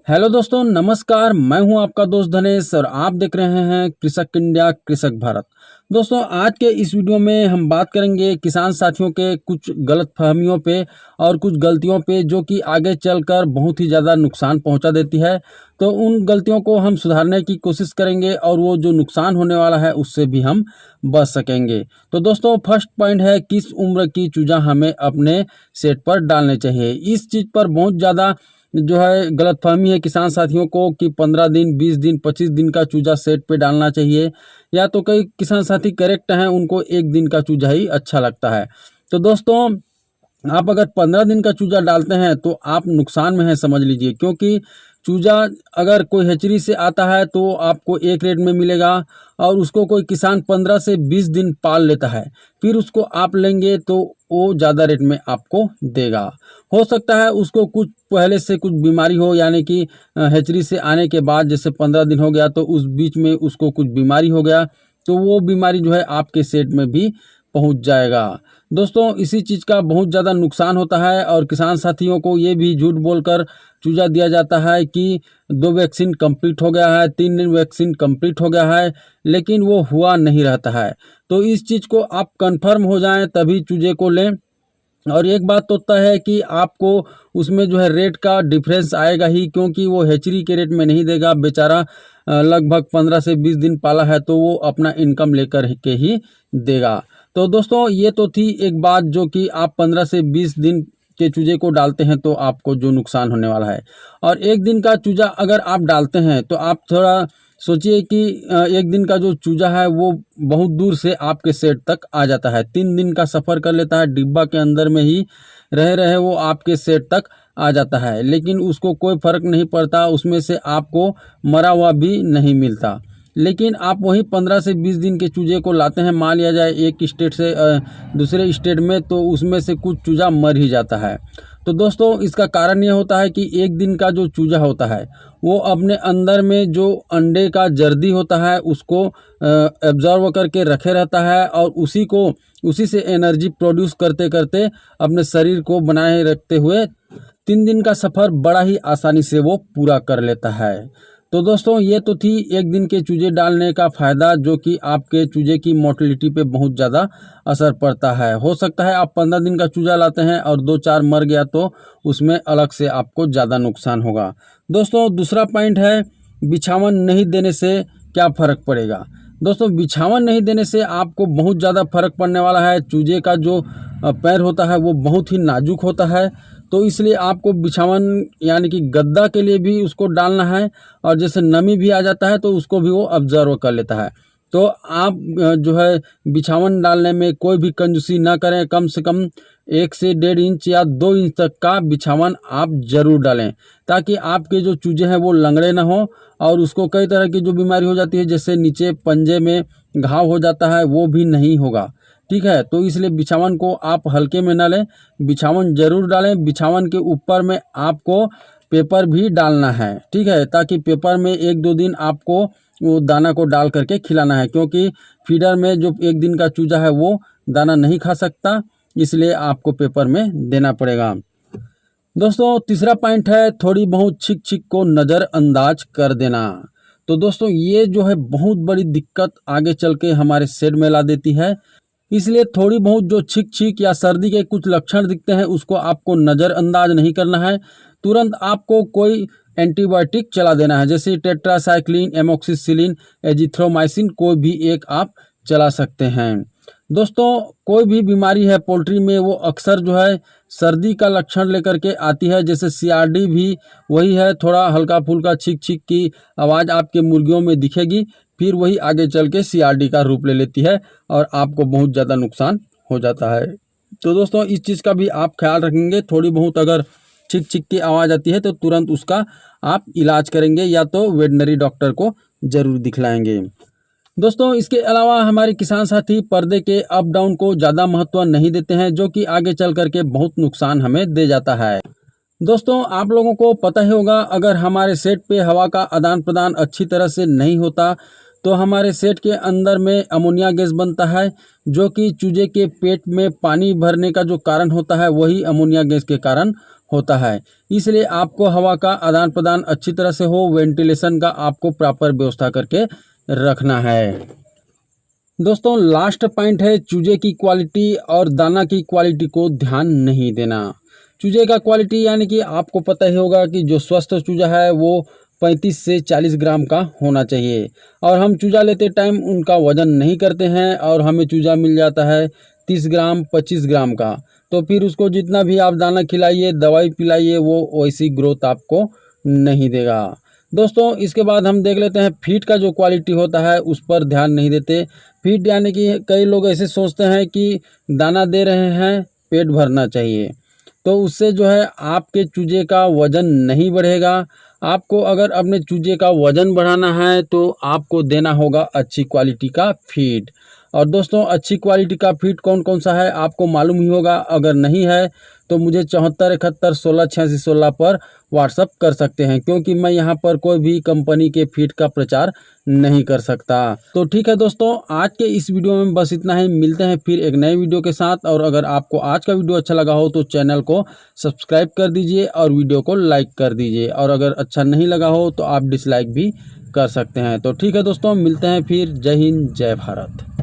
Hello दोस्तों, नमस्कार। मैं हूं आपका दोस्त धनेश और आप देख रहे हैं कृषक इंडिया कृषक भारत। दोस्तों, आज के इस वीडियो में हम बात करेंगे किसान साथियों के कुछ गलतफहमियों पे और कुछ गलतियों पे जो कि आगे चलकर बहुत ही ज़्यादा नुकसान पहुंचा देती है। तो उन गलतियों को हम सुधारने की कोशिश करेंगे और वो जो नुकसान होने वाला है उससे भी हम बच सकेंगे। तो दोस्तों, फर्स्ट पॉइंट है किस उम्र की चूजा हमें अपने सेट पर डालने चाहिए। इस चीज़ पर बहुत ज़्यादा जो है गलतफहमी है किसान साथियों को कि 15 दिन, 20 दिन, 25 दिन का चूजा सेट पे डालना चाहिए, या तो कई किसान साथी करेक्ट हैं, उनको एक दिन का चूजा ही अच्छा लगता है। तो दोस्तों, आप अगर 15 दिन का चूजा डालते हैं तो आप नुकसान में हैं, समझ लीजिए। क्योंकि चूजा अगर कोई हैचरी से आता है तो आपको एक रेट में मिलेगा और उसको कोई किसान 15 से 20 दिन पाल लेता है, फिर उसको आप लेंगे तो वो ज़्यादा रेट में आपको देगा। हो सकता है उसको कुछ पहले से कुछ बीमारी हो, यानी कि हैचरी से आने के बाद जैसे 15 दिन हो गया तो उस बीच में उसको कुछ बीमारी हो गया, तो वो बीमारी जो है आपके सेट में भी पहुंच जाएगा। दोस्तों, इसी चीज़ का बहुत ज़्यादा नुकसान होता है और किसान साथियों को ये भी झूठ बोलकर चूजा दिया जाता है कि 2 वैक्सीन कंप्लीट हो गया है, 3 दिन वैक्सीन कंप्लीट हो गया है, लेकिन वो हुआ नहीं रहता है। तो इस चीज़ को आप कंफर्म हो जाएं तभी चूजे को लें। और एक बात तो तय है कि आपको उसमें जो है रेट का डिफरेंस आएगा ही, क्योंकि वो हैचरी के रेट में नहीं देगा बेचारा। लगभग 15 से 20 दिन पाला है तो वो अपना इनकम लेकर के ही देगा। तो दोस्तों, ये तो थी एक बात जो कि आप 15 से 20 दिन के चूजे को डालते हैं तो आपको जो नुकसान होने वाला है। और एक दिन का चूजा अगर आप डालते हैं तो आप थोड़ा सोचिए कि एक दिन का जो चूजा है वो बहुत दूर से आपके सेट तक आ जाता है, 3 दिन का सफ़र कर लेता है, डिब्बा के अंदर में ही रहे रहे वो आपके सेट तक आ जाता है, लेकिन उसको कोई फ़र्क नहीं पड़ता, उसमें से आपको मरा हुआ भी नहीं मिलता। लेकिन आप वही 15 से 20 दिन के चूजे को लाते हैं, मान लिया जाए एक स्टेट से दूसरे स्टेट में, तो उसमें से कुछ चूजा मर ही जाता है। तो दोस्तों, इसका कारण ये होता है कि एक दिन का जो चूजा होता है वो अपने अंदर में जो अंडे का जर्दी होता है उसको एब्जॉर्व करके रखे रहता है और उसी से एनर्जी प्रोड्यूस करते करते अपने शरीर को बनाए रखते हुए 3 दिन का सफ़र बड़ा ही आसानी से वो पूरा कर लेता है। तो दोस्तों, ये तो थी एक दिन के चूजे डालने का फ़ायदा जो कि आपके चूजे की मोर्टेलिटी पे बहुत ज़्यादा असर पड़ता है। हो सकता है आप 15 दिन का चूजा लाते हैं और 2-4 मर गया तो उसमें अलग से आपको ज़्यादा नुकसान होगा। दोस्तों, दूसरा पॉइंट है बिछावन नहीं देने से क्या फ़र्क पड़ेगा। दोस्तों, बिछावन नहीं देने से आपको बहुत ज़्यादा फ़र्क पड़ने वाला है। चूजे का जो पैर होता है वो बहुत ही नाजुक होता है, तो इसलिए आपको बिछावन यानी कि गद्दा के लिए भी उसको डालना है, और जैसे नमी भी आ जाता है तो उसको भी वो ऑब्जर्व कर लेता है। तो आप जो है बिछावन डालने में कोई भी कंजूसी ना करें, कम से कम 1 से 1.5 इंच या 2 इंच तक का बिछावन आप ज़रूर डालें, ताकि आपके जो चूजे हैं वो लंगड़े ना हो और उसको कई तरह की जो बीमारी हो जाती है, जैसे नीचे पंजे में घाव हो जाता है, वो भी नहीं होगा। ठीक है, तो इसलिए बिछावन को आप हल्के में ना लें, बिछावन ज़रूर डालें। बिछावन के ऊपर में आपको पेपर भी डालना है, ठीक है, ताकि पेपर में 1-2 दिन आपको वो दाना को डाल करके खिलाना है, क्योंकि फीडर में जो एक दिन का चूजा है वो दाना नहीं खा सकता, इसलिए आपको पेपर में देना पड़ेगा। दोस्तों, तीसरा पॉइंट है थोड़ी बहुत छिक छिक को नज़रअंदाज कर देना। तो दोस्तों, ये जो है बहुत बड़ी दिक्कत आगे चल के हमारे सेट में ला देती है। इसलिए थोड़ी बहुत जो छींक छींक या सर्दी के कुछ लक्षण दिखते हैं उसको आपको नज़रअंदाज नहीं करना है। तुरंत आपको कोई एंटीबायोटिक चला देना है, जैसे टेट्रासाइक्लिन, एमोक्सिसिलिन, एजिथ्रोमाइसिन, कोई भी एक आप चला सकते हैं। दोस्तों, कोई भी बीमारी है पोल्ट्री में वो अक्सर जो है सर्दी का लक्षण लेकर के आती है, जैसे सीआरडी भी वही है, थोड़ा हल्का फुल्का छींक छींक की आवाज़ आपके मुर्गियों में दिखेगी, फिर वही आगे चल के सीआरडी का रूप ले लेती है और आपको बहुत ज़्यादा नुकसान हो जाता है। तो दोस्तों, इस चीज़ का भी आप ख्याल रखेंगे। थोड़ी बहुत अगर छिक छिक की आवाज़ आती है तो तुरंत उसका आप इलाज करेंगे या तो वेटनरी डॉक्टर को ज़रूर दिखलाएंगे। दोस्तों, इसके अलावा हमारे किसान साथी पर्दे के अप डाउन को ज़्यादा महत्व नहीं देते हैं, जो कि आगे चल करके बहुत नुकसान हमें दे जाता है। दोस्तों, आप लोगों को पता ही होगा, अगर हमारे सेट पे हवा का आदान प्रदान अच्छी तरह से नहीं होता तो हमारे सेट के अंदर में अमोनिया गैस बनता है, जो कि चूजे के पेट में पानी भरने का जो कारण होता है वही अमोनिया गैस के कारण होता है, इसलिए आपको हवा का आदान प्रदान अच्छी तरह से हो, वेंटिलेशन का आपको प्रॉपर व्यवस्था करके रखना है। दोस्तों लास्ट पॉइंट है चूजे की क्वालिटी और दाना की क्वालिटी को ध्यान नहीं देना। चूजे का क्वालिटी यानी कि आपको पता ही होगा कि जो स्वस्थ चूजा है वो 35 से 40 ग्राम का होना चाहिए, और हम चूजा लेते टाइम उनका वजन नहीं करते हैं और हमें चूजा मिल जाता है 30 ग्राम 25 ग्राम का। तो फिर उसको जितना भी आप दाना खिलाइए, दवाई पिलाइए, वो वैसी ग्रोथ आपको नहीं देगा। दोस्तों इसके बाद हम देख लेते हैं फीड का जो क्वालिटी होता है उस पर ध्यान नहीं देते। फीड यानी कि कई लोग ऐसे सोचते हैं कि दाना दे रहे हैं, पेट भरना चाहिए, तो उससे जो है आपके चूजे का वज़न नहीं बढ़ेगा। आपको अगर अपने चूजे का वज़न बढ़ाना है तो आपको देना होगा अच्छी क्वालिटी का फीड। और दोस्तों अच्छी क्वालिटी का फीड कौन कौन सा है आपको मालूम ही होगा, अगर नहीं है तो मुझे 74 71 16 86 16 पर व्हाट्सअप कर सकते हैं, क्योंकि मैं यहाँ पर कोई भी कंपनी के फीड का प्रचार नहीं कर सकता। तो ठीक है दोस्तों, आज के इस वीडियो में बस इतना ही। मिलते हैं फिर एक नए वीडियो के साथ, और अगर आपको आज का वीडियो अच्छा लगा हो तो चैनल को सब्सक्राइब कर दीजिए और वीडियो को लाइक कर दीजिए, और अगर अच्छा नहीं लगा हो तो आप डिसलाइक भी कर सकते हैं। तो ठीक है दोस्तों, मिलते हैं फिर। जय हिंद, जय भारत।